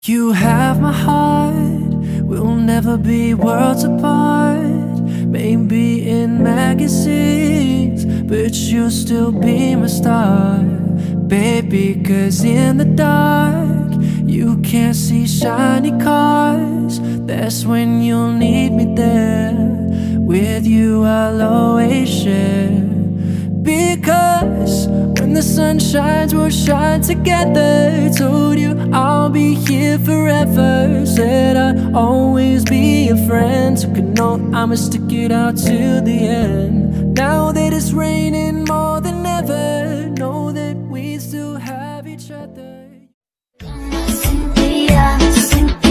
You have my heart, we'll never be worlds apart. Maybe in magazines, but you'll still be my star. Baby, 'cause in the dark, you can't see shiny cars. That's when you'll need me there. With you I'll always share. Because when the sun shines, we'll shine together. Told you I'll be here forever. Said I'd always be a friend. So can know I'ma stick it out to the end. Now that it's raining more than ever, know that we still have each other. Cynthia, Cynthia.